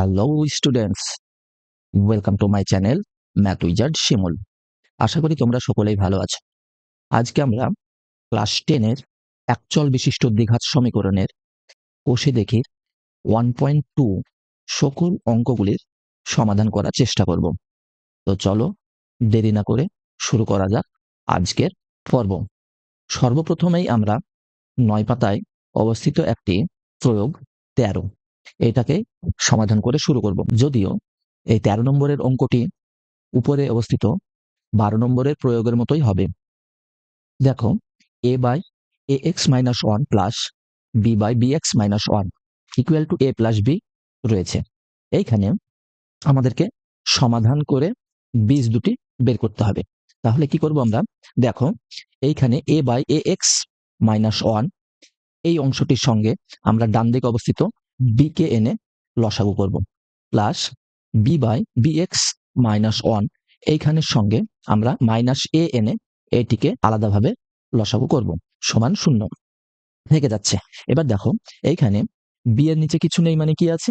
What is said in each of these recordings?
Hello students, welcome to my channel math wizard Shimul. আশা করি তোমরা সকলেই ভালো আছো। আজকে আমরা ক্লাস 10-এর একচল বিশিষ্ট দ্বিঘাত সমীকরণের কোষে দেখির 1.2 সকল অঙ্কগুলির সমাধান করার চেষ্টা করব। তো চলো দেরি না করে শুরু করা যাক আজকের পর্ব। সর্বপ্রথমেই আমরা 9 পাতায় অবস্থিত একটি প্রয়োগ 13 এটাকে সমাধান করে শুরু করব। যদিও এই 13 নম্বরের অঙ্কটি উপরে অবস্থিত 12 নম্বরের প্রয়োগের মতোই হবে। দেখো, a by A x minus one plus B by b x minus one equal to A plus b রয়েছে। এইখানে আমাদেরকে সমাধান করে বীজ দুটি বের করতে হবে। তাহলে কি করব আমরা? দেখো, এইখানে A by A x minus one এই অংশটির সঙ্গে আমরা ডান দিকে অবস্থিত বি কে এনে লসাগু করব, plus B by b x minus one এইখানের সঙ্গে আমরা মাইনাস এ এনে এটিকে আলাদাভাবে লসাগু করব, সমান 0 থেকে যাচ্ছে। এবার দেখো, এইখানে বি এর নিচে কিছু নেই মানে কি আছে?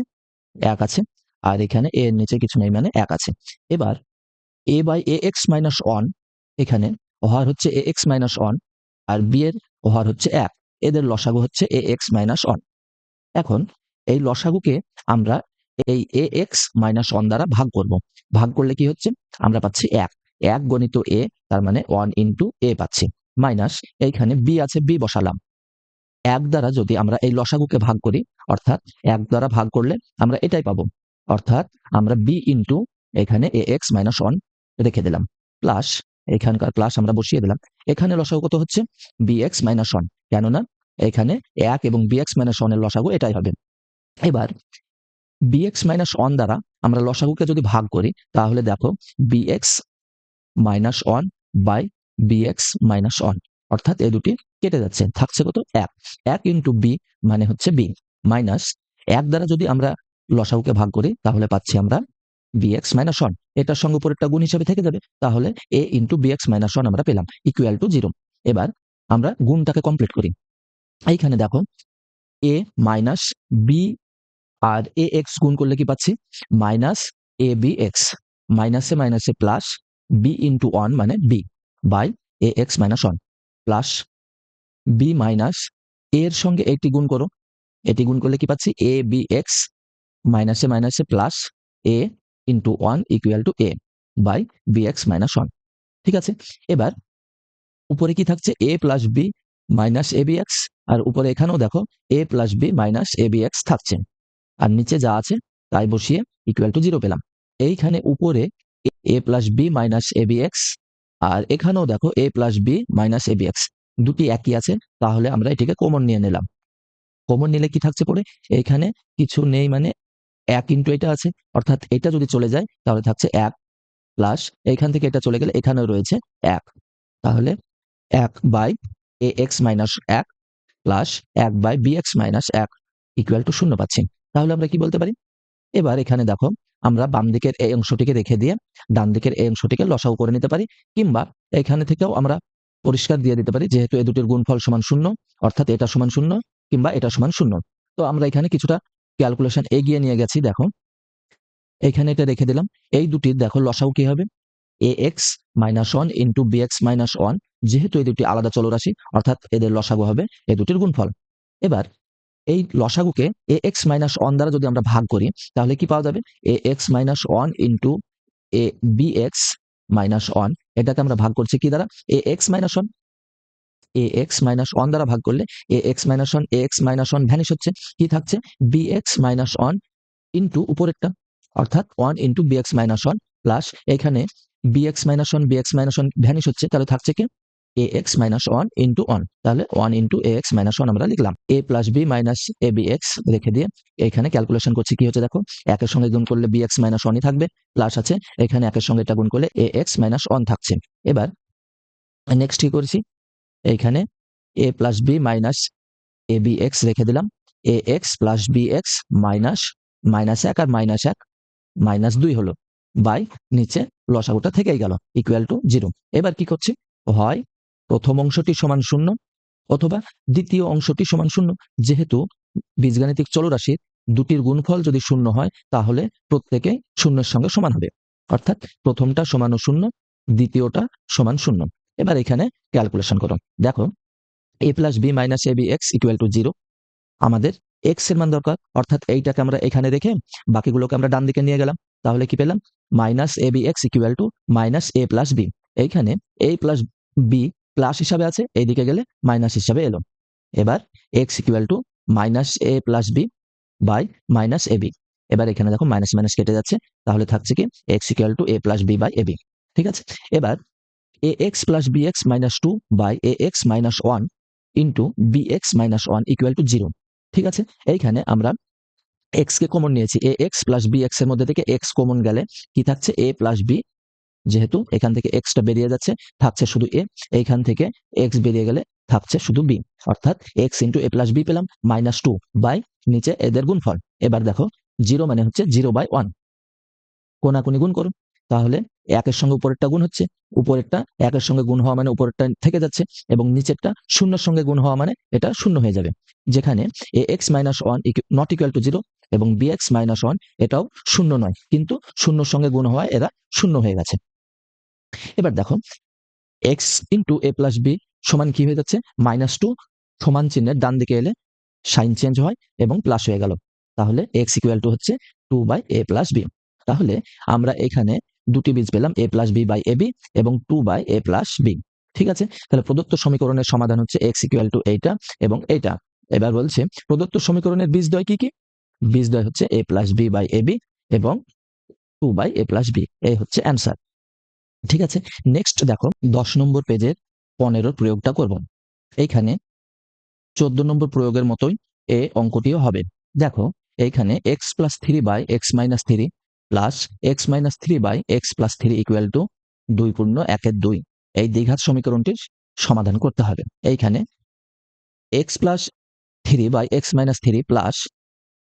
1 আছে। আর এখানে এ এর নিচে কিছু নেই মানে 1 আছে। এবার A by A x minus one, এখানে হর হচ্ছে এ এক্স মাইনাস ওয়ান আর বি এর হর হচ্ছে 1, এদের লসাগু হচ্ছে এ এক্স মাইনাস ওয়ান। এখন এই লসাগুকে আমরা এই এ এক্স মাইনাস ওয়ান দ্বারা ভাগ করব। ভাগ করলে কি হচ্ছে? আমরা পাচ্ছি 1 গণিত এ, তার মানে 1 ইন্টু এ পাচ্ছি, মাইনাস এইখানে বি আছে, বি বসালাম। 1 দ্বারা যদি আমরা এই লসাগুকে ভাগ করি, অর্থাৎ 1 দ্বারা ভাগ করলে আমরা এটাই পাবো, অর্থাৎ আমরা বি ইন্টু এখানে এ এক্স মাইনাস ওয়ান রেখে দিলাম, প্লাস এখানকার প্লাস আমরা বসিয়ে দিলাম। এখানে লসাগু কত হচ্ছে? বি এক্স মাইনাস ওয়ান, কেননা এখানে 1 এবং বি এক্স মাইনাস ওয়ানের লসাগু এটাই হবে। এবার bx মাইনাস ওয়ান দ্বারা আমরা লসাগুকে যদি ভাগ করি, তাহলে দেখো bx minus one by bx minus one, অর্থাৎ এই দুটি কেটে যাচ্ছে, থাকছে কত? 1 ইন্টু বি মানে হচ্ছে বি, মাইনাস 1 দ্বারা যদি আমরা লসাগুকে ভাগ করি, তাহলে পাচ্ছি আমরা bx মাইনাস ওয়ান, এটার সঙ্গে উপরেরটা গুণ হিসেবে থেকে যাবে, তাহলে a into bx minus one আমরা পেলাম ইকুয়াল টু 0। এবার আমরা গুণটাকে কমপ্লিট করি। এইখানে দেখো, a মাইনাস বি আর এ এক্স গুণ করলে কি পাচ্ছি? মাইনাস এ বি এক্স, মাইনাসে মাইনাসে প্লাস বি ইন্টু ওয়ান মানে b by A x minus one, plus B minus এর সঙ্গে এটি গুণ করো, এটি গুণ করলে কি পাচ্ছি? এ বি এক্স মাইনাসে মাইনাসে plus a into one equal to a by b x minus one. ঠিক আছে, এবার উপরে কি থাকছে? এ plus B minus A B x, আর উপরে এখানেও দেখো a plus B minus A B x থাকছে, আর নিচে যা আছে তাই বসিয়ে ইকুয়াল টু 0 পেলাম। এইখানে উপরে এ plus B minus A B x, আর এখানেও দেখো a plus B minus A B x, দুটি একই আছে, তাহলে আমরা এটিকে কমন নিয়ে নিলাম। কমন নিলে কি থাকছে পরে? এইখানে কিছু নেই মানে 1 ইন্টু এটা আছে, অর্থাৎ এটা যদি চলে যায় তাহলে থাকছে 1, প্লাস এইখান থেকে এটা চলে গেলে এখানেও রয়েছে 1, তাহলে 1 by A x minus 1 plus 1 by b x minus 1 equal to 0 পাচ্ছি। তাহলে আমরা কি বলতে পারি? এবার এখানে দেখো, আমরা বাম দিকের এই অংশটিকে রেখে দিয়ে ডান দিকের এই অংশটিকে লসাগু করে নিতে পারি, কিংবা এখানে থেকেও আমরা পরিষ্কার দিয়ে দিতে পারি, যেহেতু এই দুটির গুণফল সমান 0, অর্থাৎ এটা সমান 0 কিংবা এটা সমান 0। তো আমরা এখানে কিছুটা ক্যালকুলেশন এগিয়ে নিয়ে গেছি। দেখো, এখানে এটা রেখে দিলাম। এই দুটির দেখো লসাগু কি হবে? A x minus one into B x minus one, যেহেতু এই দুটি আলাদা চলরাশি, অর্থাৎ এদের লসাগু হবে এই দুটির গুণফল। এবার এই লসাগুকে এ এক্স মাইনাস ওয়ান দ্বারা যদি আমরা ভাগ করি, তাহলে কি পাওয়া যাবে? A x minus one into a B x minus one, এটাকে আমরা ভাগ করছি কি দ্বারা? A x minus one. A x minus one দ্বারা ভাগ করলে a x minus one, a x minus one vanish হচ্ছে, কি থাকছে? B x minus one into উপরেরটা, অর্থাৎ 1 into B x minus one, plus এখানে B x minus one, B x minus one vanish হচ্ছে, তাহলে থাকছে কি? A x minus one into one, তাহলে 1 into A x minus one আমরা লিখলাম। A plus B minus A B X রেখে দিয়ে এখানে ক্যালকুলেশন করছি, কি হচ্ছে দেখো, একের সঙ্গে গুণ করলে বি এক্স মাইনাস ওয়ানই থাকবে, প্লাস আছে এখানে একের সঙ্গে এটা গুণ করলে এ এক্স মাইনাস ওয়ান থাকছে। এবার নেক্সট কি করছি? এইখানে এ plus B minus A B X রেখে দিলাম, A X plus B x minus minus 1 আর মাইনাস 1 মাইনাস 2 হলো, বাই নিচে লসাগুটা থেকেই গেল ইকুয়াল টু 0। এবার কি করছি? হয় প্রথম অংশটি সমান 0 অথবা দ্বিতীয় অংশটি সমান 0, যেহেতু বীজগাণিতিক চলরাশির দুটির গুণফল যদি শূন্য হয় তাহলে প্রত্যেকে শূন্যের সঙ্গে সমান হবে, অর্থাৎ প্রথমটা সমান ও শূন্য, দ্বিতীয়টা সমান শূন্য। এবার এখানে ক্যালকুলেশন করো, দেখো a plus B minus A B x equal to 0। আমাদের এক্স এর মান দরকার, অর্থাৎ এইটাকে আমরা এখানে রেখে বাকিগুলোকে আমরা ডান দিকে নিয়ে গেলাম। তাহলে কি পেলাম? Minus A B x equal to minus a plus b. এইখানে এ প্লাস বি প্লাস হিসাবে আছে, এইদিকে গেলে মাইনাস হিসাবে এলো। এবার x equal to minus a plus B by minus A b. এবার এখানে দেখো মাইনাস মাইনাস কেটে যাচ্ছে, তাহলে থাকছে কি X equal to A plus B by A B. ঠিক আছে, এবার A X plus B x minus 2 by A x minus 1 into B x minus 1 equal to 0। ঠিক আছে, এইখানে আমরা এক্স কে কমন নিয়েছি, A X plus B X এর মধ্যে থেকে এক্স কমন গেলে কি থাকছে? এ প্লাস বি। যেহেতু এখান থেকে এক্সটা বেরিয়ে যাচ্ছে, থাকছে শুধু এ। এইখান থেকে এক্স বেরিয়ে গেলে থাকছে শুধু বি, অর্থাৎ এক্স ইন্টু এ প্লাস বি পেলাম মাইনাস 2 বাই নিচে এদের গুণফল। এবার দেখো 0 মানে হচ্ছে 0 বাই 1, কোনাকুনি গুণ করো, তাহলে একের সঙ্গে উপরেরটা গুণ হচ্ছে, উপরেরটা একের সঙ্গে গুণ হওয়া মানে উপরেরটা থেকে যাচ্ছে, এবং নিচেরটা শূন্যের সঙ্গে গুণ হওয়া মানে এটা শূন্য হয়ে যাবে। যেখানে A x minus 1 not equal to 0 এবং বি এক্স মাইনাস 1 এটাও শূন্য নয়, কিন্তু শূন্যর সঙ্গে গুণ হওয়ায় এরা শূন্য হয়ে গেছে। এবার দেখো এক্স ইন্টু এ প্লাস বি সমান কি হয়ে যাচ্ছে? মাইনাস 2 সমান চিহ্নের ডান দিকে এলে সাইন চেঞ্জ হয় এবং প্লাস হয়ে গেল, তাহলে এক্স ইকুয়াল টু হচ্ছে 2 বাই এ প্লাস বি। তাহলে আমরা এখানে দুটি বীজ পেলাম, A plus B by A B এবং 2 বাই এ প্লাস বি। ঠিক আছে, তাহলে প্রদত্ত সমীকরণের সমাধান হচ্ছে এক্স ইকুয়াল টু এইটা এবং এইটা। এবার বলছে প্রদত্ত সমীকরণের বীজদ্বয় কি কি? বীজদ্বয় হচ্ছে A plus B by A B এবং 2 বাই এ প্লাস বি, এই হচ্ছে অ্যান্সার। ঠিক আছে, নেক্সট দেখো 10 নম্বর পেজের 15 প্রয়োগটা করব। এইখানে 14 নম্বর প্রয়োগের মতোই এ অঙ্কটিও হবে। দেখো এইখানে x plus 3 by x minus 3 plus x minus 3 by x plus 3 equal to 2 পূর্ণ 1-এর 2, এই দ্বিঘাত সমীকরণটির সমাধান করতে হবে। এইখানে x plus 3 by x minus 3 plus,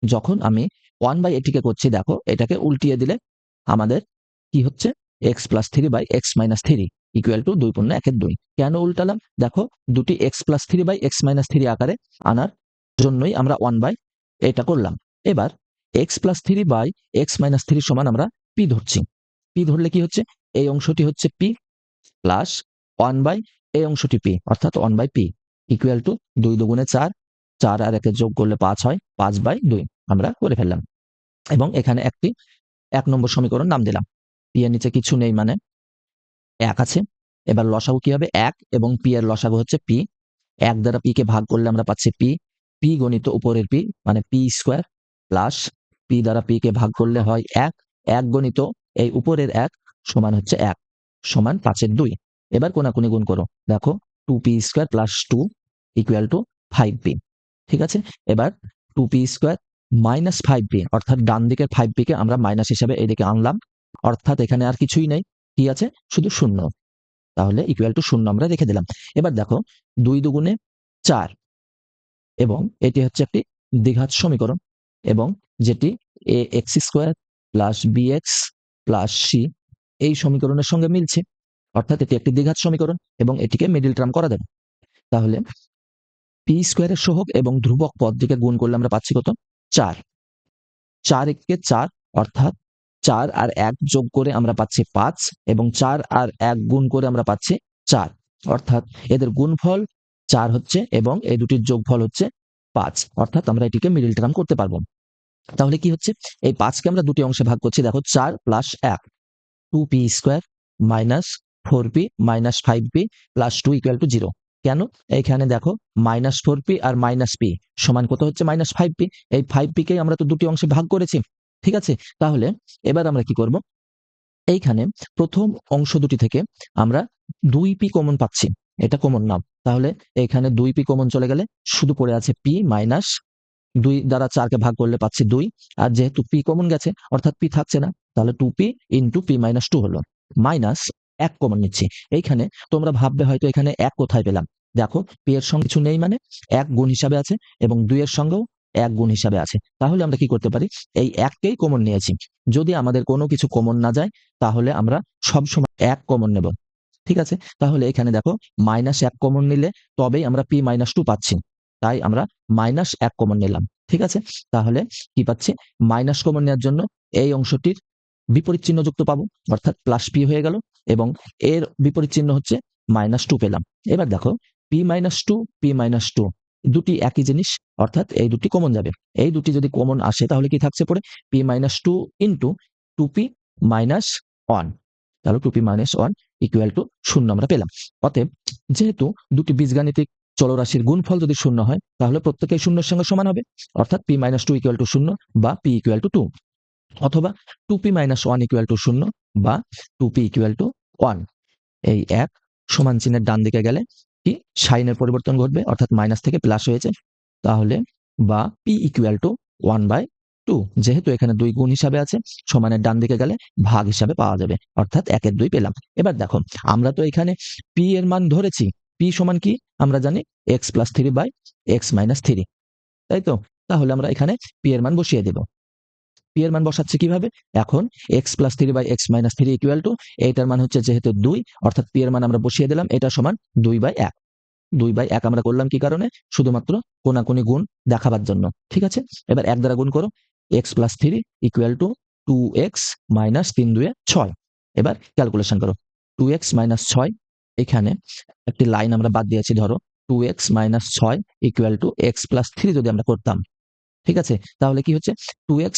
যখন আমি 1 বাই এটিকে করছি, দেখো এটাকে উল্টিয়ে দিলে আমাদের কি হচ্ছে? X plus 3 by x minus 3 equal to 2 পূর্ণ 1-এর 2। কেন উল্টালাম? দেখো দুটি x plus 3 by x minus 3 আকারে আনার জন্যই আমরা 1 বাই এটা করলাম। এবার x plus 3 by x minus 3 সমান আমরা পি ধরছি। পি ধরলে কি হচ্ছে? এই অংশটি হচ্ছে পি প্লাস 1 বাই এই অংশটি পি, অর্থাৎ 1 বাই পি ইকুয়াল টু 2 দুগুণে 4, 4 আর 1 যোগ করলে 5 হয়, 5 বাই 2 আমরা করে ফেললাম। এবং এখানে একটি 1 নম্বর সমীকরণ নাম দিলাম, পি এর নিচে কিছু নেই মানে 1 আছে। এবার লসাগু কি হবে? 1 এবং পি এর লসাগু হচ্ছে পি। 1 দ্বারা পি কে ভাগ করলে আমরা পাচ্ছি পি, পি গণিত উপরের পি মানে পি স্কোয়ার, প্লাস পি দ্বারা পি কে ভাগ করলে হয় 1, 1 গণিত এই উপরের 1 সমান হচ্ছে 1 সমান 5-এর 2। এবার কোনাকুনি গুণ করো, দেখো 2p square plus 2 equal to 5p। ঠিক আছে, এবার 2p স্কোয়ার মাইনাস 5p, অর্থাৎ ডান দিকের 5p কে আমরা মাইনাস হিসাবে এদিকে আনলাম, অর্থাৎ এখানে আর কিছুই নেই, কি আছে? শুধু শূন্য, তাহলে ইকুয়াল টু 0 আমরা রেখে দিলাম। এবার দেখো 2 দুগুণে 4 এবং এটি হচ্ছে একটি দ্বিঘাত সমীকরণ, এবং যেটি A X square plus B X plus C এই সমীকরণের সঙ্গে মিলছে, অর্থাৎ এটি একটি দ্বিঘাত সমীকরণ এবং এটিকে মিডিল টার্ম করা যাবে। তাহলে পি স্কোয়ারের সহগ এবং ধ্রুবক পদটিকে গুণ করলে আমরা পাচ্ছি কত? 4, 4 একে 4, অর্থাৎ 4 আর 1 যোগ করে আমরা পাচ্ছি 5 এবং 4 আর 1 গুণ করে আমরা পাচ্ছি 4, অর্থাৎ এদের গুণফল 4 হচ্ছে এবং এই দুটির যোগফল হচ্ছে 5, অর্থাৎ আমরা এটিকে মিডল টার্ম করতে পারবো। তাহলে কি হচ্ছে? এই 5 কে আমরা দুটি অংশে ভাগ করছি, দেখো 4 plus 1, 2p square minus 4p minus 5p plus 2 equal to 0। কেন? এইখানে দেখো মাইনাস 4p আর মাইনাস p সমান কত হচ্ছে? Minus 5p। এই 5p কে আমরা তো দুটি অংশে ভাগ করেছি। ঠিক আছে, তাহলে এবার আমরা কি করব? এইখানে প্রথম অংশ দুটি থেকে আমরা 2p কমন পাচ্ছি, এটা কমন নাম, তাহলে এখানে 2p কমন চলে গেলে শুধু পড়ে আছে p মাইনাস 2 দ্বারা 4 কে ভাগ করলে পাচ্ছি 2, আর যেহেতু p কমন গেছে অর্থাৎ p থাকছে না, তাহলে 2p ইন্টু p মাইনাস 2 হলো, মাইনাস 1 কমন নিচ্ছি। এইখানে তোমরা ভাববে হয়তো এখানে 1 কোথায় পেলাম? দেখো p এর সঙ্গে কিছু নেই মানে 1 গুণ হিসাবে আছে এবং 2 এর সঙ্গেও 1 গুণ হিসাবে আছে, তাহলে আমরা কি করতে পারি? এই 1 কেই কমন নিয়েছি। যদি আমাদের কোনো কিছু কমন না যায় তাহলে আমরা সবসময় 1 কমন নেব। ঠিক আছে, তাহলে এখানে দেখো মাইনাস 1 কমন নিলে তবেই আমরা p মাইনাস 2 পাচ্ছি, তাই আমরা মাইনাস 1 কমন নিলাম। ঠিক আছে, তাহলে কি পাচ্ছি, মাইনাস কমন নেওয়ার জন্য এই অংশটির বিপরীত চিহ্ন যুক্ত পাবো, অর্থাৎ প্লাস পি হয়ে গেল, এবং এর বিপরীত চিহ্ন হচ্ছে -2 পেলাম। এবার দেখো p-2 দুটি একই জিনিস, অর্থাৎ এই দুটি কমন যাবে। এই দুটি যদি কমন আসে তাহলে কি থাকছে পরে, p-2 ইন্টু 2p-1, তাহলে 2p-1 ইকুয়াল টু 0 আমরা পেলাম। অতএব যেহেতু দুটি বীজগাণিতিক চলরাশির গুণফল যদি 0 হয় তাহলে প্রত্যেকেই 0 এর সঙ্গে সমান হবে, অর্থাৎ p-2 ইকুয়াল টু 0 বা p ইকুয়াল টু 2, অথবা 2p-1 ইকুয়াল টু 0 বা 2p ইকুয়াল টু 1। এই এক সমান চিহ্নের ডান দিকে গেলে কি সাইনের পরিবর্তন ঘটবে, অর্থাৎ মাইনাস থেকে প্লাস হয়েছে, তাহলে বা p ইকুয়াল টু 1/2, যেহেতু এখানে 2 গুণ হিসাবে আছে, সমানের ডান দিকে গেলে ভাগ হিসাবে পাওয়া যাবে, অর্থাৎ 1/2 পেলাম। এবার দেখো আমরা তো এখানে p এর মান ধরেছি, p সমান কি আমরা জানি x + 3/x-3, তাই তো? তাহলে আমরা এখানে p এর মান বসিয়ে দেব। p এর মান বসাচ্ছি কিভাবে, এখন x + 3/x-3 ইকুয়াল টু, এইটার মান হচ্ছে যেহেতু 2, অর্থাৎ p এর মান আমরা বসিয়ে দিলাম, এটা সমান 2/1। 2/1 আমরা করলাম কি কারণে, শুধুমাত্র কোনাকুনি গুণ দেখাবার জন্য, ঠিক আছে? এবার 1 দ্বারা গুণ করো, x + 3 ইকুয়াল টু 2x - 3 2 6। এবার ক্যালকুলেশন করো, 2x - 6, এখানে একটি লাইন আমরা বাদ দিয়েছি, ধরো 2x - 6 ইকুয়াল টু x + 3 যদি আমরা করতাম, ঠিক আছে, তাহলে কি হচ্ছে 2x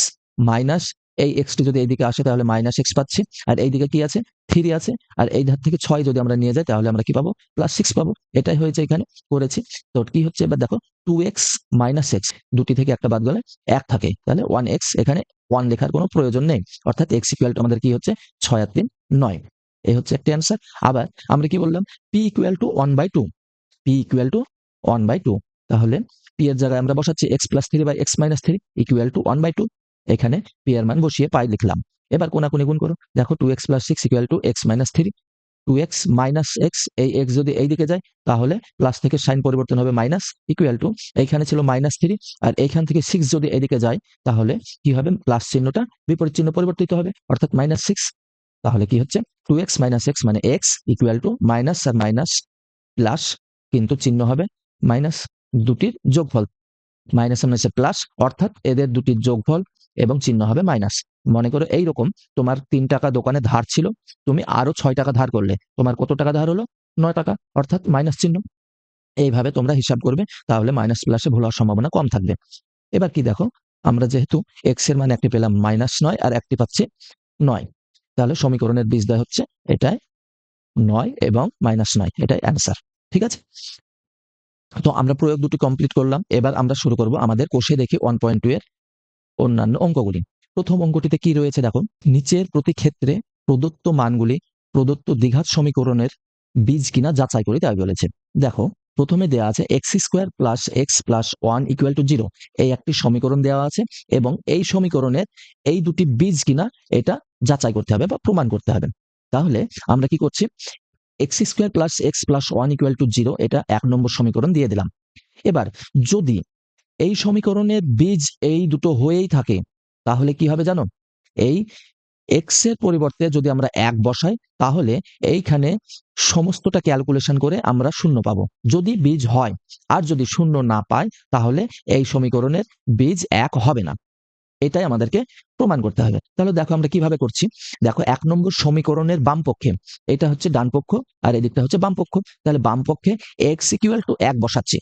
মাইনাস এই এক্সটি যদি এইদিকে আসে তাহলে -x পাচ্ছি, আর এইদিকে কি আছে 3 আছে, আর এই ধার থেকে 6 যদি আমরা নিয়ে যাই তাহলে আমরা কি পাবো, +6 পাবো। এটাই হয়েছে এখানে করেছি। তো কি হচ্ছে এবার দেখো 2x - x, দুটি থেকে একটা বাদ গেলে 1 থাকে, তাহলে 1x, এখানে 1 লেখার কোনো প্রয়োজন নেই, অর্থাৎ x ইকুয়াল টু আমাদের কি হচ্ছে 6 আর 3 9। এই হচ্ছে একটা অ্যান্সার। আবার আমরা কি বললাম, p equal to 1/2, p equal to 1/2, তাহলে p এর জায়গায় আমরা বসাচ্ছি x + 3/x-3 ইকুয়াল টু 1/2, এখানে p এর মান বসিয়ে পাই লিখলাম। এবার কোনাকুনি গুণ করো, দেখো 2x + 6 equal to x - 3, 2x - x, এই x যদি এইদিকে যায় তাহলে প্লাস থেকে সাইন পরিবর্তন হবে মাইনাস, ইকুয়াল টু এইখানে ছিল -3, আর এইখান থেকে 6 যদি এদিকে যায় তাহলে কি হবে, প্লাস চিহ্নটা বিপরীত চিহ্ন পরিবর্তিত হবে, অর্থাৎ -6। তাহলে কি হচ্ছে 2x - x মানে x ইকুয়াল টু মাইনাস আর মাইনাস প্লাস, কিন্তু চিহ্ন হবে মাইনাস, দুটির যোগফল, মাইনাস আর মাইনাসে প্লাস, অর্থাৎ এদের দুটির যোগফল এবং চিহ্ন হবে মাইনাস। মনে করো এইরকম তোমার 3 টাকা দোকানে ধার ছিল, তুমি আরো 6 টাকা ধার করলে, তোমার কত টাকা ধার হলো, 9 টাকা, অর্থাৎ মাইনাস চিহ্ন। এইভাবে তোমরা হিসাব করবে, তাহলে মাইনাস প্লাসে ভুল হওয়ার সম্ভাবনা কম থাকবে। এবার কি দেখো, আমরা যেহেতু x এর মান একটি পেলাম -9 আর একটি পাচ্ছি 9, তাহলে সমীকরণের বীজদ্বয় হচ্ছে এটাই 9 এবং -9, এটাই অ্যান্সার। ঠিক আছে, তো আমরা প্রয়োগ দুটি কমপ্লিট করলাম। এবার আমরা শুরু করব আমাদের কোষে দেখি 1.2 এর অন্যান্য অঙ্কগুলি। প্রথম অঙ্কটিতে কি রয়েছে দেখো, নিচের প্রতি ক্ষেত্রে প্রদত্ত মানগুলি প্রদত্ত দ্বিঘাত সমীকরণের বীজ কিনা যাচাই করে তাই বলেছে। দেখো প্রথমে দেওয়া আছে x² + x + 1 = 0, এই একটি সমীকরণ দেওয়া আছে এবং এই সমীকরণের এই দুটি বীজ কিনা এটা যাচাই করতে হবে বা প্রমাণ করতে হবে। তাহলে আমরা কি করছি, x² + x + 1 = 0, এটা 1 নম্বর সমীকরণ দিয়ে দিলাম। এবার যদি এই সমীকরণের বীজ এই দুটো হয়েই থাকে তাহলে কি হবে জানো, এই x এর পরিবর্তে যদি আমরা 1 বসাই তাহলে এইখানে সমস্তটা ক্যালকুলেশন করে আমরা 0 পাবো যদি বীজ হয়, আর যদি 0 না পাই তাহলে এই সমীকরণের বীজ 1 হবে না। এটাই আমাদেরকে প্রমাণ করতে হবে। তাহলে দেখো আমরা কিভাবে করছি, দেখো 1 নম্বর সমীকরণের বাম পক্ষে, এটা হচ্ছে ডান পক্ষ আর এদিকটা হচ্ছে বাম পক্ষ, তাহলে বাম পক্ষে x = 1 বসাচ্ছি।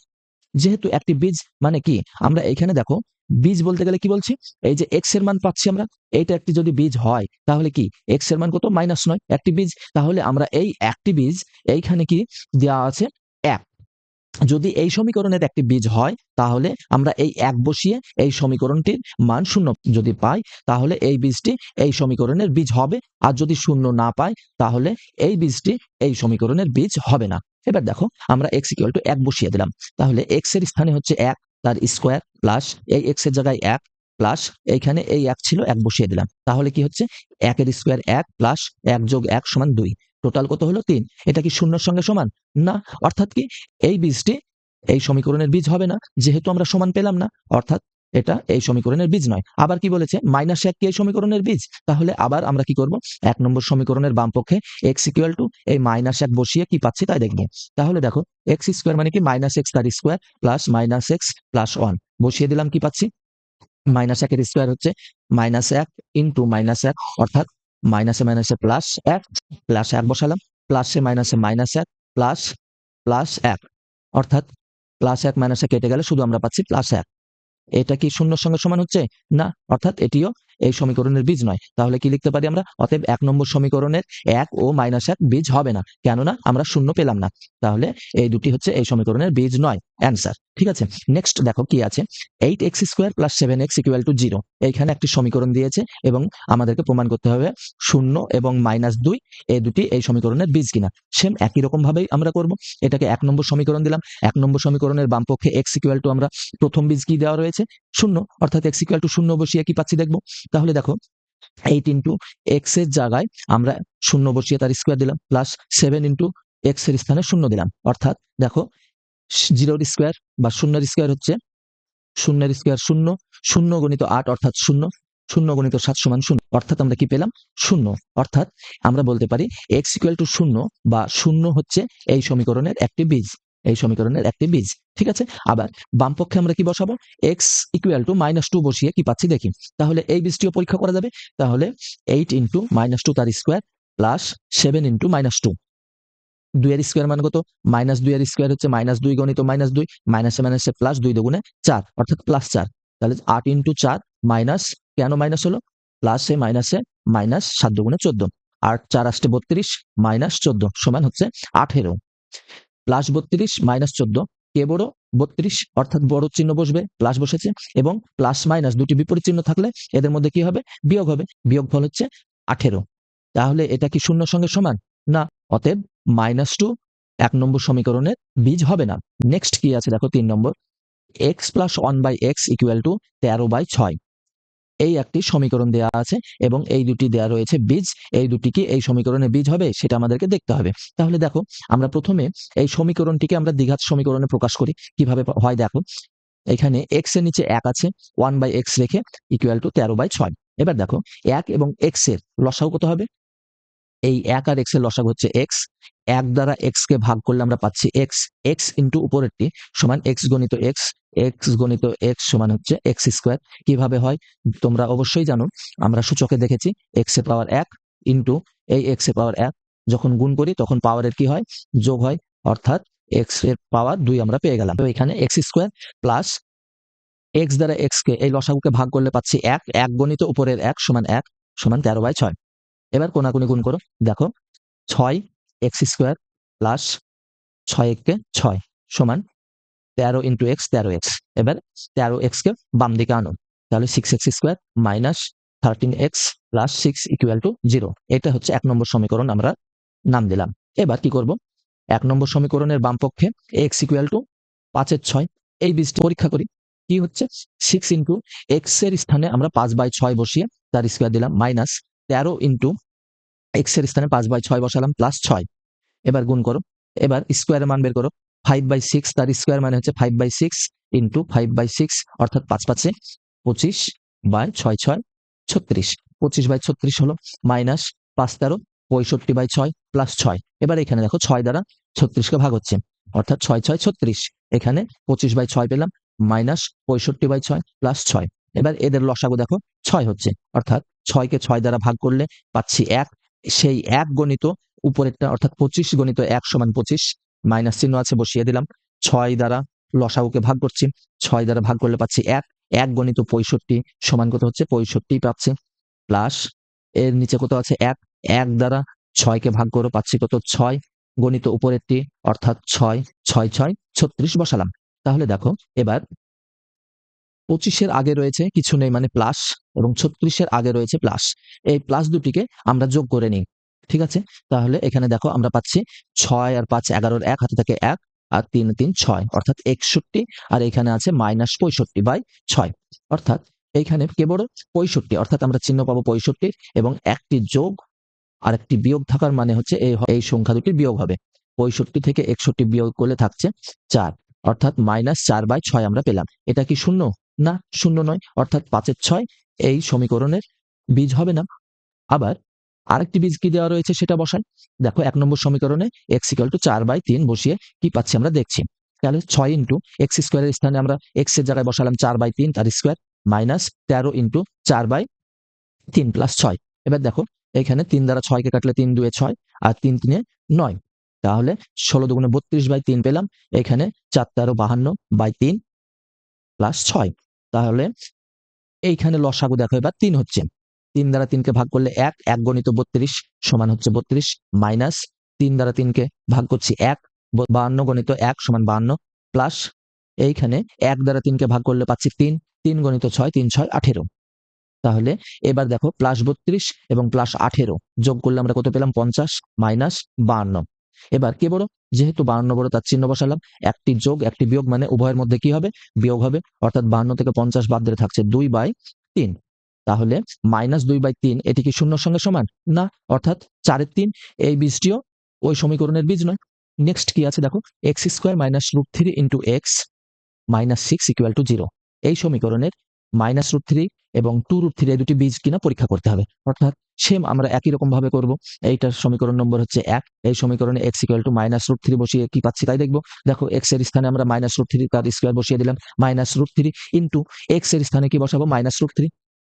যেহেতু একটি বীজ মানে কি, আমরা এখানে দেখো বীজ বলতে গেলে কি বলছি, এই যে x এর মান পাচ্ছি আমরা, এইটা একটি যদি বীজ হয় তাহলে কি x এর মান কত, -9, একটি বীজ, তাহলে আমরা এই একটি বীজ এইখানে কি দেওয়া আছে 1, যদি এই সমীকরণের একটি বীজ হয় তাহলে আমরা এই 1 বসিয়ে এই সমীকরণটির মান 0 যদি পাই তাহলে এই বীজটি এই সমীকরণের বীজ হবে, আর যদি 0 না পাই তাহলে এই বীজটি এই সমীকরণের বীজ হবে না। এবার দেখো আমরা x = 1 বসিয়ে দিলাম, তাহলে x এর স্থানে হচ্ছে 1 তার স্কয়ার প্লাস এই x এর জায়গায় 1 প্লাস এইখানে এই 1 ছিল 1 বসিয়ে দিলাম, তাহলে কি হচ্ছে 1 এর স্কয়ার 1 প্লাস 1 + 1 = 2, টোটাল কত হলো 3। এটা কি শূন্যের সঙ্গে সমান না, অর্থাৎ কি এই বীজটি এই সমীকরণের বীজ হবে না, যেহেতু আমরা সমান পেলাম না, অর্থাৎ এটা এই সমীকরণের বীজ নয়। আবার কি বলেছে, -1 কি এই সমীকরণের বীজ, তাহলে আবার আমরা কি করব, 1 নম্বর সমীকরণের বাম পক্ষে x = এই -1 বসিয়ে কি পাচ্ছি তাই দেখব। তাহলে দেখো x² মানে কি -x তার স্কয়ার প্লাস -x + 1 বসিয়ে দিলাম, কি পাচ্ছি, মাইনাস একের স্কোয়ার হচ্ছে মাইনাস এক ইন্টু মাইনাস এক, অর্থাৎ মাইনাসে মাইনাসে প্লাস এক, প্লাস এক বসালাম, প্লাসে মাইনাসে মাইনাস এক, প্লাস প্লাস এক, অর্থাৎ প্লাস এক মাইনাসে কেটে গেলে শুধু আমরা পাচ্ছি প্লাস এক। এটা কি শূন্যর সঙ্গে সমান হচ্ছে না, অর্থাৎ এটিও এই সমীকরণের বীজ নয়। তাহলে কি লিখতে পারি আমরা, অতএব 1 নম্বর সমীকরণের 1 ও -1 বীজ হবে না, কেননা আমরা শূন্য পেলাম না। তাহলে এই দুটি হচ্ছে এই সমীকরণের বীজ নয়, অ্যান্সার। ঠিক আছে, নেক্সট দেখো কি আছে, 8x² + 7x = 0। এইখানে একটি সমীকরণ দিয়েছে এবং আমাদেরকে প্রমাণ করতে হবে 0 এবং -2 এই দুটি এই সমীকরণের বীজ কিনা। সেম একই রকম ভাবেই আমরা করব। এটাকে 1 নম্বর সমীকরণ দিলাম। 1 নম্বর সমীকরণের বাম পক্ষে x = আমরা প্রথম বীজ কি দেওয়া রয়েছে, 0, অর্থাৎ x = 0 বসিয়ে কি পাচ্ছি দেখব। তাহলে দেখো 8 ইন্টু এক্স এর জায়গায় আমরা 0 বসিয়ে তার স্কোয়ার দিলাম, প্লাস 7 ইন্টু এক্স এর স্থানে 0 দিলাম, অর্থাৎ দেখো 0 এর স্কোয়ার বা 0 এর স্কোয়ার হচ্ছে 0 এর স্কোয়ার 0, 0 গুণিত 8 অর্থাৎ 0, 0 গুণিত 7 সমান 0, অর্থাৎ আমরা কি পেলাম 0। অর্থাৎ আমরা বলতে পারি x = 0 বা 0 হচ্ছে এই সমীকরণের একটি বীজ, এই সমীকরণের একটি বীজ। ঠিক আছে, আবার বাম পক্ষে আমরা কি বসাবো, x = -2 বসিয়ে কি পাচ্ছি দেখি। তাহলে এই বীজটিও পরীক্ষা করা যাবে। তাহলে 8 ইন্টু -2 তার স্কোয়ার প্লাস 7 ইন্টু -2, 2 এর স্কোয়ার মান কত, -2 এর স্কোয়ার হচ্ছে -2 গণিত -2, মাইনাসে মাইনাসে প্লাস 2 দুগুণে 4, অর্থাৎ +4। তাহলে 8 ইন্টু 4 মাইনাস, কেন মাইনাস হলো, প্লাসে মাইনাসে মাইনাস 7 দুগুণে 14, 8 4 8 32 -14 সমান হচ্ছে 18। প্লাস 32 -14 কে বড়, 32, অর্থাৎ বড় চিহ্ন বসবে, প্লাস বসেছে, এবং প্লাস মাইনাস দুটি বিপরীত চিহ্ন থাকলে এদের মধ্যে কি হবে, বিয়োগ হবে, বিয়োগফল হচ্ছে 18। তাহলে এটা কি শূন্যর সঙ্গে সমান না, অতএব -2 1 নম্বর সমীকরণের বীজ হবে না। নেক্সট কি আছে দেখো 3 নম্বর, x + 1/x = 13/6। এই একটি সমীকরণ দেয়া আছে এবং এই দুটি দেয়া রয়েছে বীজ। এই দুটি কি এই সমীকরণের বীজ হবে সেটা আমাদেরকে দেখতে হবে। তাহলে দেখো আমরা প্রথমে এই সমীকরণটিকে আমরা দ্বিঘাত সমীকরণে প্রকাশ করি। কিভাবে হয় দেখো, এখানে x এর নিচে 1 আছে, 1/x রেখে = 13/6। এবার দেখো 1 এবং x এর লসাগু কত হবে, এই 1 আর x এর লসাগু হচ্ছে x, 1 দ্বারা x কে ভাগ করলে আমরা পাচ্ছি x, x ইন্টু উপরেরটি সমান x গণিত x, x গণিত x সমান হচ্ছে x²। কিভাবে হয় তোমরা অবশ্যই জানো, আমরা সূচকে দেখেছি x এর পাওয়ার 1 ইন্টু এই x এর পাওয়ার 1, যখন গুণ করি তখন পাওয়ারের কি হয়, যোগ হয়, অর্থাৎ x এর পাওয়ার 2 আমরা পেয়ে গেলাম। তো এখানে x² প্লাস x দ্বারা x কে এই লসাগুকে ভাগ করলে পাচ্ছি 1, 1 গণিত উপরের 1 সমান 1 সমান 13/6। এবার কোনাকুনি গুণ করো, দেখো 6x² প্লাস 6 6 সমান 13 ইন্টু x 13x। এবার 13x কে বাম দিকে আনো, তাহলে 6x² মাইনাস 13x প্লাস 6 = 0। এটা হচ্ছে 1 নম্বর সমীকরণ, আমরা নাম দিলাম। এবার কি করব, 1 নম্বর সমীকরণের বাম পক্ষে x = 5 এর 6, এই বীজটি পরীক্ষা করি। কি হচ্ছে, 6 ইন্টু x এর স্থানে আমরা 5/6 বসিয়ে তার স্কোয়ার দিলাম, মাইনাস 13 ইন্টু x এর স্থানে 5/6 বসালাম, প্লাস 6। এবার গুণ করো, এবার স্কোয়ারের মান বের করো, 5/6 তার স্কোয়ার মানে হচ্ছে 5/6 ইন্টু 5/6, অর্থাৎ 5 5 25/6 6 36, 25/36 হলো, মাইনাস 5 13 65/6 প্লাস 6। এবার এখানে দেখো 6 দ্বারা 36 কে ভাগ হচ্ছে, অর্থাৎ 6 6 36, এখানে 25/6 পেলাম, মাইনাস 65/6 প্লাস 6। এবার এদের লসাগু দেখো 6 হচ্ছে, অর্থাৎ 6 কে 6 দ্বারা ভাগ করলে পাচ্ছি 1, সেই 1 গণিত উপরেরটা অর্থাৎ 25 গণিত 1 সমান 25, মাইনাস চিহ্ন আছে বসিয়ে দিলাম, 6 দ্বারা লসাগুকে ভাগ করছি, 6 দ্বারা ভাগ করলে পাচ্ছি 1, 1 গণিত 65 সমান কত হচ্ছে 65 পাচ্ছি, প্লাস এর নিচে কত আছে 1, 1 দ্বারা 6 কে ভাগ করো পাচ্ছি কত 6 গণিত উপরেরটি, অর্থাৎ 6 6 6 36 বসালাম। তাহলে দেখো এবার 25 এর আগে রয়েছে কিছু নেই মানে প্লাস, এবং 36 এর আগে রয়েছে প্লাস, এই প্লাস দুটিকে আমরা যোগ করে নিই। ঠিক আছে, তাহলে এখানে দেখো আমরা পাচ্ছি 6 আর 5 11, 1 হাতে থাকে 1 আর 3 3 6, অর্থাৎ 61, আর এখানে আছে -65/6, অর্থাৎ এইখানে কে বড় 65, অর্থাৎ আমরা চিহ্ন পাবো 65 এবং একটি যোগ আর একটি বিয়োগ থাকার মানে হচ্ছে এই সংখ্যা দুটির বিয়োগ হবে। 65 থেকে 61 বিয়োগ করলে থাকছে 4, অর্থাৎ -4/6 আমরা পেলাম। এটা কি শূন্য না, শূন্য নয়, অর্থাৎ 5 এর 6 এই সমীকরণের বীজ হবে না। আবার আরেকটি বীজ কি দেওয়া রয়েছে সেটা বসাই। দেখো 1 নম্বর সমীকরণে x = 4/3 বসিয়ে কি পাচ্ছি আমরা দেখছি। তাহলে 6 ইন্টু এক্স স্কোয়ারের স্থানে আমরা এক্স এর জায়গায় বসালাম 4/3 তার স্কোয়ার মাইনাস 13 ইন্টু 4/3 প্লাস 6। এবার দেখো এখানে 3 দ্বারা 6 কে কাটলে 3 2 6 আর 3 3 9, তাহলে 16 দুগুণে 32/3 পেলাম। এখানে 4 13 52/3 প্লাস 6, তাহলে এইখানে লসাগু দেখো এবার 3 হচ্ছে। 3 দ্বারা 3 কে ভাগ করলে 1, 1 গণিত 32 সমান হচ্ছে 32 মাইনাস 3 দ্বারা 3 কে ভাগ করছি 1, 52 গণিত 1 সমান 52 প্লাস এইখানে 1 দ্বারা 3 কে ভাগ করলে পাচ্ছি 3, 3 গণিত 6, 3 6 18। তাহলে এবার দেখো প্লাস 32 এবং প্লাস 18 যোগ করলে আমরা কত পেলাম 50 মাইনাস 52। এবার কে বড়, যেহেতু 52 বড় তার চিহ্ন বসালাম, একটি যোগ একটি বিয়োগ মানে উভয়ের মধ্যে কি হবে, বিয়োগ হবে, অর্থাৎ 52 থেকে 50 বাদ দিলে থাকছে 2/3। তাহলে মাইনাস 2/3 এটি কি শূন্যর সঙ্গে সমান না, অর্থাৎ 4-এর 3, এই বীজটিও ওই সমীকরণের বীজ নয়। নেক্সট কি আছে দেখো, x square minus √3 into x minus 6 equal to 0। এই সমীকরণের -√3 এবং 2√3 এই দুটি বীজ কিনা পরীক্ষা করতে হবে, অর্থাৎ সেম আমরা একই রকম ভাবে করব। এইটার সমীকরণ নম্বর হচ্ছে 1, এই সমীকরণে x ইকুয়াল টু -√3 বসিয়ে কি পাচ্ছি তাই দেখব। দেখো x এর স্থানে আমরা -√3 তার স্কয়ার বসিয়ে দিলাম, -√3 ইনটু x এর স্থানে কি বসাবো -√3,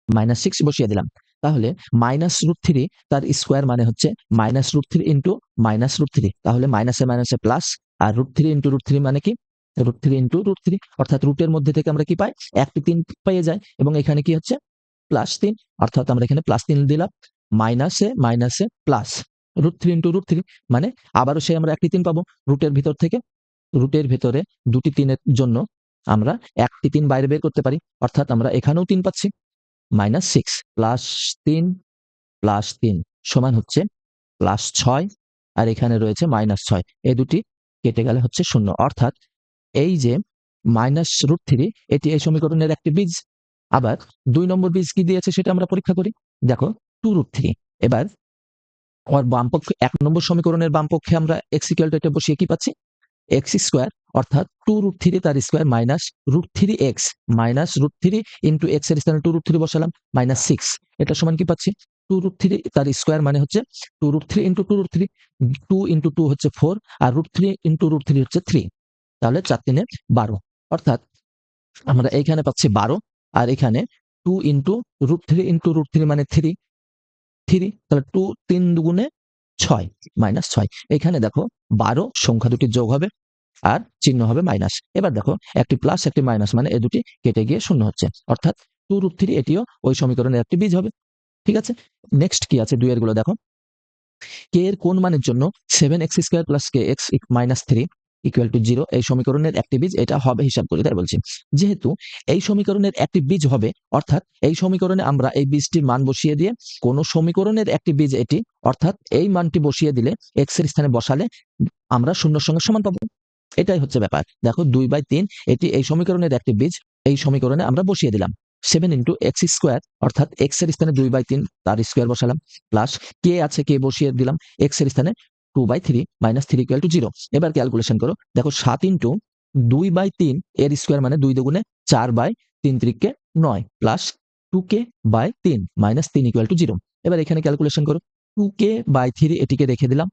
-6 বসিয়ে দিলাম। তাহলে -√3 তার স্কয়ার মানে হচ্ছে -√3 ইনটু -√3, তাহলে মাইনাসে মাইনাসে প্লাস, আর √3 ইনটু √3 মানে কি √3 ইনটু √3, অর্থাৎ রুটের মধ্যে থেকে আমরা কি পাই, একটি 3 পেয়ে যাই, এবং এখানে কি হচ্ছে +3, অর্থাৎ আমরা এখানে +3 দিলাম, মাইনাসে মাইনাসে প্লাস √3 ইনটু √3 মানে আবারও সেই আমরা একটি 3 পাবো রুটের ভিতর থেকে। রুটের ভেতরে দুটি 3 এর জন্য আমরা একটি 3 বাইরে বের করতে পারি, অর্থাৎ আমরা এখানেও 3 পাচ্ছি। -6 +3 +3 সমান হচ্ছে +6, আর এখানে রয়েছে -6, এই দুটি কেটে গেলে হচ্ছে 0, অর্থাৎ এই যে -√3 এটি এই সমীকরণের একটি বীজ। আবার 2 নম্বর বীজ কি দিয়েছে সেটা আমরা পরীক্ষা করি। দেখো 2√3, এবার ওর বাম পক্ষে 1 নম্বর সমীকরণের বাম পক্ষে আমরা x ইকুয়াল টু এটা বসিয়ে কি পাচ্ছি, x স্কয়ার, অর্থাৎ 2√3 তার square minus √3x minus √3 into x এর স্থানে 2√3 বসালাম -6, এটা সমান কি পাচ্ছি 2√3 তার স্কয়ার মানে হচ্ছে 2√3 ইনটু 2√3, 2 ইনটু 2 হচ্ছে 4, আর √3 ইনটু √3 হচ্ছে 3, তাহলে 4 3 12, অর্থাৎ আমরা এইখানে পাচ্ছি 12, আর এখানে 2 ইনটু √3 মানে 3, তাহলে 2 3 দুগুণে 6 -6। এখানে দেখো 12 সংখ্যা দুটি যোগ হবে আর চিহ্ন হবে মাইনাস। এবার দেখো একটি প্লাস একটি মাইনাস মানে এই দুটি কেটে গিয়ে 0 হচ্ছে, অর্থাৎ 2√3 এটিও ওই সমীকরণের একটি বীজ হবে। ঠিক আছে, নেক্সট কি আছে 2 এর গুলো দেখো, কে এর কোন মানের জন্য 7x² + kx - 3 ইকুয়াল টু 0 এই সমীকরণের একটি বীজ, এটা হবে হিসাব করি তাই বলছি। যেহেতু এই সমীকরণের একটি বীজ হবে, অর্থাৎ এই সমীকরণে আমরা এই বীজটির মান বসিয়ে দিয়ে কোন সমীকরণের একটি বীজ এটি, অর্থাৎ এই মানটি বসিয়ে দিলে x এর স্থানে বসালে আমরা শূন্যর সঙ্গে সমান পাবো, এটাই হচ্ছে ব্যাপার। দেখো 2/3 এটি এই সমীকরণের একটি বীজ, এই সমীকরণে আমরা বসিয়ে দিলাম 7 ইনটু x স্কয়ার, অর্থাৎ x এর স্থানে 2/3 তার স্কয়ার বসালাম, প্লাস কে আছে কে বসিয়ে দিলাম x এর স্থানে 2/3 - 3 ইকুয়াল টু 0। এবার ক্যালকুলেশন করো, দেখো 7 ইনটু 2/3 এর স্কয়ার মানে 2 দুগুণে 4/3 ত্রিকে 9 প্লাস 2k/3 -3 ইকুয়াল টু 0। এবার এখানে ক্যালকুলেশন করো, 2k/3 এটিকে রেখে দিলাম,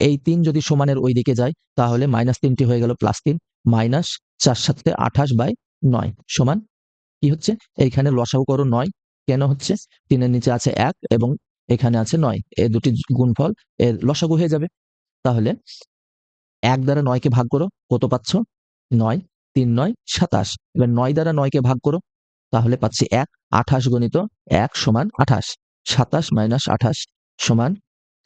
এই 3 যদি সমানের ওই দিকে যায় তাহলে -3টি হয়ে গেল +3, মাইনাস 4 7 28/9 সমান কি হচ্ছে, এইখানে লসাগু করো 9, কেন হচ্ছে 3 এর নিচে আছে 1 এবং এখানে আছে 9, এই দুটি গুণফল এর লসাগু হয়ে যাবে। তাহলে 1 দ্বারা 9 কে ভাগ করো, কত পাচ্ছ 9, 3 9 27, এবার 9 দ্বারা 9 কে ভাগ করো, তাহলে পাচ্ছি 1, 28 গণিত 1 সমান 28, 27 - 28 সমান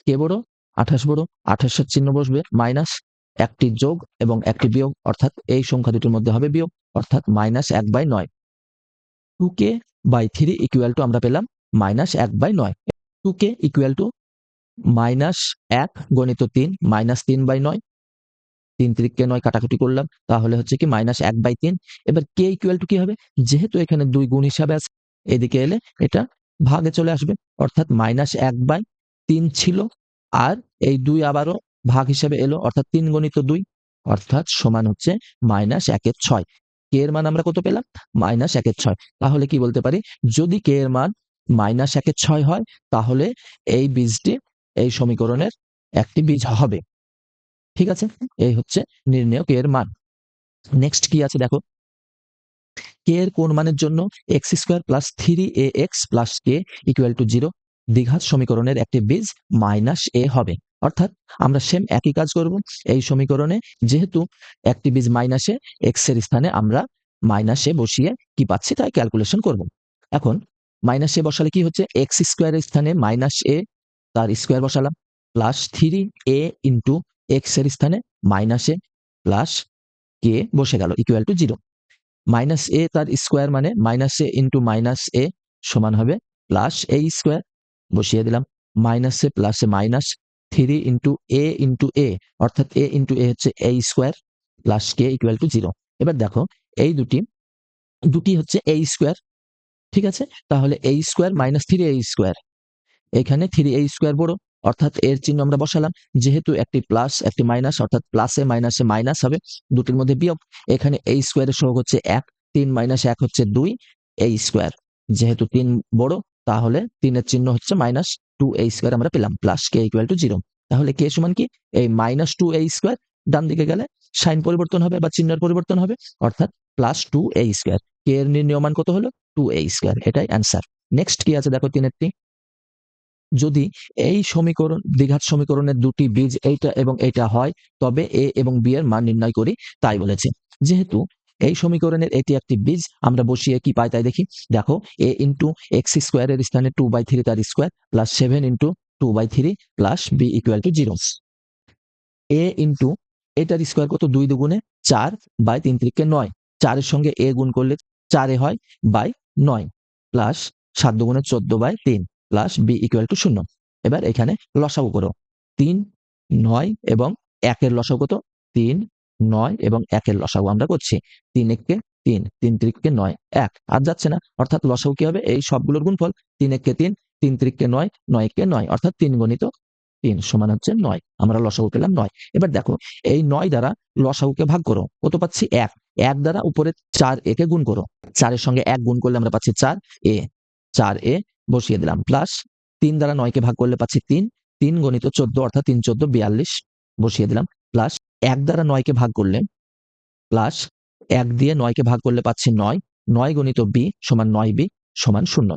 কে বড় 28 বড়, 28 এর চিহ্ন বসবে মাইনাস, একটি যোগ এবং একটি বিয়োগ, অর্থাৎ এই সংখ্যা দুটির মধ্যে হবে বিয়োগ, অর্থাৎ -1/9। 2k/3 ইকুয়াল টু আমরা পেলাম -1/9। 2k ইকুয়াল টু -1 গণিত 3 -3/9, 3 3 9 কাটাকুটি করলাম, তাহলে হচ্ছে কি -1/3। এবার k ইকুয়াল টু কি হবে, যেহেতু এখানে 2 গুণ হিসাবে আছে, এদিকে এলে এটা ভাগে চলে আসবে, অর্থাৎ -1/3 ছিল, আর এই 2 আবারও ভাগ হিসেবে এলো, অর্থাৎ 3 গণিত 2, অর্থাৎ সমান হচ্ছে -1/6। k এর মান আমরা কত পেলাম -1/6। তাহলে কি বলতে পারি, যদি k এর মান -1/6 হয় তাহলে এই বীজটি এই সমীকরণের একটি বীজ হবে। ঠিক আছে, এই হচ্ছে নির্ণেয় k এর মান। নেক্সট কি আছে দেখো, কে এর কোন মানের জন্য x square plus three A X plus K equal to zero দ্বিঘাত সমীকরণের একটি বীজ মাইনাস এ হবে। অর্থাৎ আমরা সেম একই কাজ করব। এই সমীকরণে যেহেতু একটি বীজ মাইনাসে, এক্স এর স্থানে আমরা মাইনাসে বসিয়ে কি পাচ্ছি তাই ক্যালকুলেশন করব। এখন মাইনাসে বসালে কি হচ্ছে, এক্স স্কোয়ারের স্থানে মাইনাস এ তার স্কোয়ার বসালাম, প্লাস থ্রি এ ইন্টু এক্স এর স্থানে মাইনাস এ প্লাস কে বসে গেল ইকুয়াল টু জিরো। মাইনাস এ তার স্কোয়ার মানে মাইনাস এ ইন্টু মাইনাস এ সমান হবে প্লাস এ স্কোয়ার, বসিয়ে দিলাম। মাইনাস এ প্লাসে মাইনাস থ্রি ইন্টু এ অর্থাৎ এ ইন্টু এ হচ্ছে A square plus K equal to zero. এবার দেখো এই দুটি দুটি হচ্ছে এ স্কোয়ার, ঠিক আছে, তাহলে এ স্কোয়ার মাইনাস থ্রি এ স্কোয়ার, এখানে থ্রি এ স্কোয়ার বড়, অর্থাৎ এর চিহ্ন আমরা বসালাম। যেহেতু একটি প্লাস একটি মাইনাস অর্থাৎ প্লাসে মাইনাসে মাইনাস হবে, দুটির মধ্যে বিয়োগ। এখানে এই স্কোয়ারের সহগ হচ্ছে এক, তিন মাইনাস এক হচ্ছে দুই এই স্কোয়ার, যেহেতু তিন বড় তাহলে তিনের চিহ্ন হচ্ছে মাইনাস টু এই স্কোয়ার আমরা পেলাম plus K equal to zero. তাহলে কে সমান কি, এই মাইনাস টু এই স্কোয়ার ডান দিকে গেলে সাইন পরিবর্তন হবে বা চিহ্নের পরিবর্তন হবে, অর্থাৎ প্লাস টু এই স্কোয়ার। কে এর নির্ণয় মান কত হলো, টু এই স্কোয়ার, এটাই অ্যান্সার। নেক্সট কি আছে দেখো তিনেরটি, যদি এই সমীকরণ দ্বিঘাত সমীকরণের দুটি বীজ এইটা এবং এইটা হয় তবে এ এবং বি এর মান নির্ণয় করি তাই বলেছে। যেহেতু এই সমীকরণের এটি একটি বীজ, আমরা বসিয়ে কি পাই তাই দেখি। দেখো এ ইন্টু এক্স স্কোয়ারের স্থানে টু বাই থ্রি তার square plus seven into two by three plus B equal to zero. A into এটার স্কোয়ার কত, দুই দুগুণে চার বাই তিন তিরিকে নয়, চারের সঙ্গে এ গুণ করলে চারে হয় বাই নয় প্লাস সাত দুগুণে 14 বাই তিন প্লাস বি ইকুয়াল টু শূন্য। এবার এখানে লসাগু করো, তিন নয় এবং একের লসাগু কত, তিন নয় এবং একের লসাগু আমরা করছি, তিন একে তিন, তিন তিরিকে নয়, এক আর যাচ্ছে না, অর্থাৎ লসাগু কি হবে, এই সবগুলোর গুণফল, তিন একে তিন, তিন তিরিকে নয়, নয় একে নয়, অর্থাৎ তিন গণিত তিন সমান হচ্ছে নয়, আমরা লসাগু পেলাম নয়। এবার দেখো এই নয় দ্বারা লসাগুকে ভাগ করো, কত পাচ্ছি এক, এক দ্বারা উপরে চার একে গুণ করো, চারের সঙ্গে এক গুণ করলে আমরা পাচ্ছি চার এ, চার এ বসিয়ে দিলাম প্লাস তিন দ্বারা নয়কে ভাগ করলে পাচ্ছি তিন, তিন গণিত 14 অর্থাৎ তিন 14 42 বসিয়ে দিলাম প্লাস এক দ্বারা নয়কে ভাগ করলে প্লাস এক দিয়ে নয়কে ভাগ করলে পাচ্ছি নয়, নয় গণিত বি সমান নয় বি সমান শূন্য।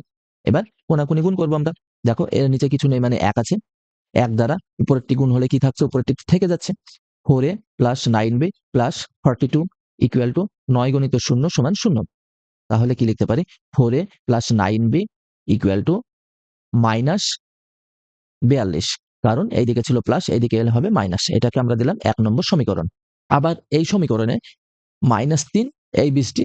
এবার কোনাকুনি গুণ করবো আমরা, দেখো এর নিচে কিছু নেই মানে এক আছে, এক দ্বারা উপরেরটি গুণ হলে কি থাকছে, উপরেরটি থেকে যাচ্ছে, four a plus nine b plus 42 equal to নয় গণিত শূন্য সমান শূন্য। তাহলে কি লিখতে পারি, four a plus nine b equal to minus 42, কারণ এইদিকে ছিল প্লাস এইদিকে এলে হবে মাইনাস, এটাকে আমরা দিলাম 1 নম্বর সমীকরণ। আবার এই সমীকরণে মাইনাস তিন এই বীজটি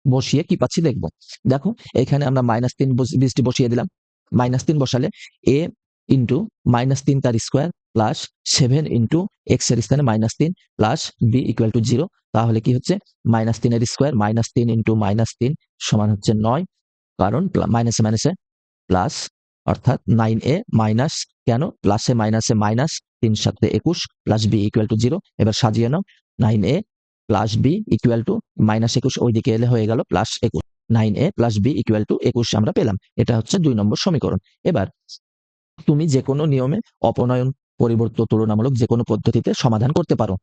বসিয়ে কি পাচ্ছি দেখবো। দেখো এখানে আমরা মাইনাস তিন বীজটি বসিয়ে দিলাম, মাইনাস তিন বসালে এ ইন্টু মাইনাস তিন তার square plus seven into x এর স্থানে মাইনাস তিন plus B equal to zero. তাহলে কি হচ্ছে, মাইনাস তিনের স্কোয়ার মাইনাস তিন ইন্টু মাইনাস তিন সমান হচ্ছে নয়, কারণ মাইনাসে মাইনাসে প্লাস, অর্থাৎ নাইন এ মাইনাস, কেন প্লাসে মাইনাসে মাইনাস, তিন সাথে 21 plus B equal to zero. এবার সাজিয়ে নাও, nine A plus B equal to minus 21 ওইদিকে এলে হয়ে গেল plus 21, nine A plus B equal to 21 আমরা পেলাম। এটা হচ্ছে 2 নম্বর সমীকরণ। এবার তুমি যে কোনো নিয়মে অপনয়ন পরিবর্তন তুলনামূলক যে কোনো পদ্ধতিতে সমাধান করতে পারো,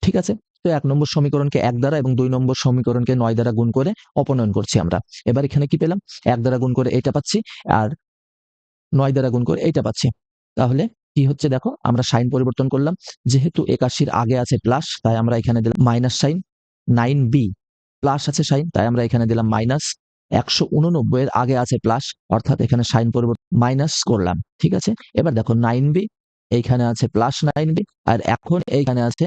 ঠিক আছে। তো 1 নম্বর সমীকরণকে এক দ্বারা এবং 2 নম্বর সমীকরণকে 9 দ্বারা গুণ করে অপনয়ন করছি আমরা। এবার এখানে কি পেলাম, এক দ্বারা গুণ করে এটা পাচ্ছি আর 9 দ্বারা গুণ করে এইটা পাচ্ছি। তাহলে কি হচ্ছে দেখো, আমরা সাইন পরিবর্তন করলাম, যেহেতু 81 আগে আছে প্লাস তাই আমরা এখানে দিলাম minus sign, nine b plus আছে সাইন তাই আমরা এখানে দিলাম মাইনাস, 189 এর আগে আছে প্লাস অর্থাৎ এখানে সাইন পরিবর্তন মাইনাস করলাম, ঠিক আছে। এবার দেখো নাইন বি এইখানে আছে প্লাস নাইন বি আর এখন এইখানে আছে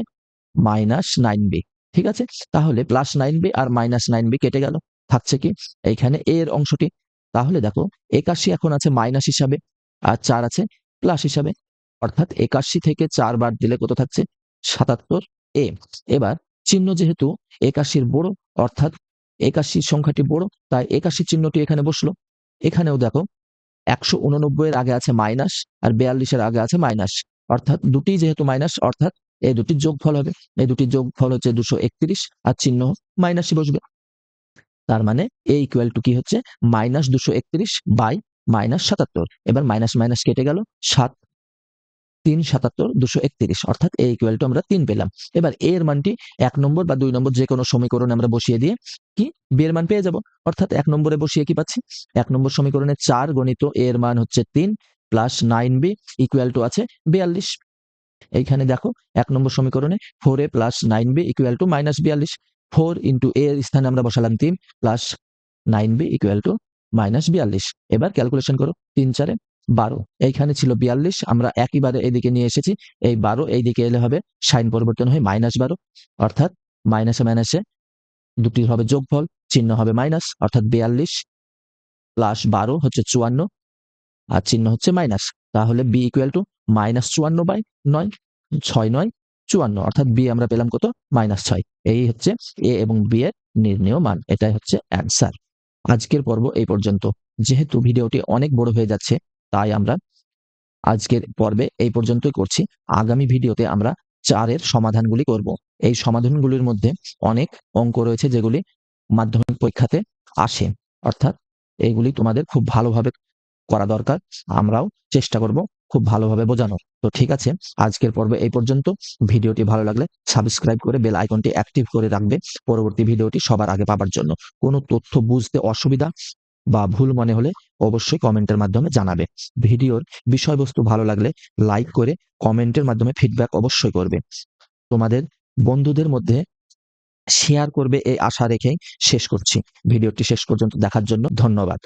মাইনাস নাইন বি, ঠিক আছে। তাহলে প্লাস নাইন বি আর মাইনাস নাইন বি কেটে গেল, থাকছে কি এইখানে এ এর অংশটি। তাহলে দেখো 81 এখন আছে মাইনাস হিসাবে আর 4 আছে প্লাস হিসাবে, অর্থাৎ 81 থেকে 4 বাদ দিলে কত থাকছে, 77 এ। এবার চিহ্ন যেহেতু 81 বড় অর্থাৎ 81 সংখ্যাটি বড় তাই 81 চিহ্নটি এখানে বসলো। এখানেও দেখো 189 এর আগে আছে মাইনাস আর 42 এর আগে আছে মাইনাস, অর্থাৎ দুটি যেহেতু মাইনাস অর্থাৎ এই দুটির যোগফল হবে, এই দুটির যোগফল হচ্ছে 231 আর চিহ্ন মাইনাসই বসবে। তার মানে এ ইকুয়াল টু কি হচ্ছে, মাইনাস 231 বাই মাইনাস 77। এবার মাইনাস মাইনাস কেটে গেল, 7 3 77 231 অর্থাৎ a ইকুয়াল টু আমরা 3 পেলাম। এবার a এর মানটি 1 নম্বর বা 2 নম্বর যে কোনো সমীকরণে আমরা বসিয়ে দিয়ে কি b এর মান পেয়ে যাব। অর্থাৎ 1 নম্বরে বসিয়ে কি পাচ্ছি, 1 নম্বর সমীকরণে 4 গণিত a এর মান হচ্ছে 3 প্লাস 9b ইকুয়াল টু আছে 42। এইখানে দেখো 1 নম্বর সমীকরণে 4a plus 9b equal to minus 42। 4 into a এর স্থানে আমরা বসালাম 3 plus 9b equal to minus 42। এবার ক্যালকুলেশন করো, 3 4 12। এইখানে ছিল 42, আমরা একইবারে এদিকে নিয়ে এসেছি। এই 12 এইদিকে এলে হবে সাইন পরিবর্তন হয়ে -12, অর্থাৎ মাইনাসে মাইনাসে দুটির হবে যোগফল, চিহ্ন হবে মাইনাস, অর্থাৎ 42 প্লাস 12 হচ্ছে 54 আর চিহ্ন হচ্ছে মাইনাস। তাহলে b ইকুয়াল টু -54/9, 6 9 54, অর্থাৎ b আমরা পেলাম কত, -6। এই হচ্ছে a এবং b এর নির্ণেয় মান, এটাই হচ্ছে অ্যান্সার। আজকের পর্ব এই পর্যন্ত। যেহেতু ভিডিওটি অনেক বড় হয়ে যাচ্ছে, তাই আমরা আজকের পর্বে এই পর্যন্তই করছি। আগামী ভিডিওতে আমরা 4 এর সমাধানগুলি করব। এই সমাধানগুলির মধ্যে অনেক অঙ্ক রয়েছে যেগুলি মাধ্যমিক পরীক্ষাতে আসে, অর্থাৎ এগুলি তোমাদের খুব ভালোভাবে করা দরকার। আমরাও চেষ্টা করব খুব ভালোভাবে বোঝানোর। তো ঠিক আছে, আজকের পর্বে এই পর্যন্ত। ভিডিওটি ভালো লাগলে সাবস্ক্রাইব করে বেল আইকনটি অ্যাক্টিভ করে রাখবে পরবর্তী ভিডিওটি সবার আগে পাবার জন্য। কোনো তথ্য বুঝতে অসুবিধা বা ভুল মনে হলে অবশ্যই কমেন্টের মাধ্যমে জানাবে। ভিডিওর বিষয়বস্তু ভালো লাগলে লাইক করে কমেন্টের মাধ্যমে ফিডব্যাক অবশ্যই করবে। তোমাদের বন্ধুদের মধ্যে শেয়ার করবে এই আশা রেখেই শেষ করছি। ভিডিওটি শেষ পর্যন্ত দেখার জন্য ধন্যবাদ।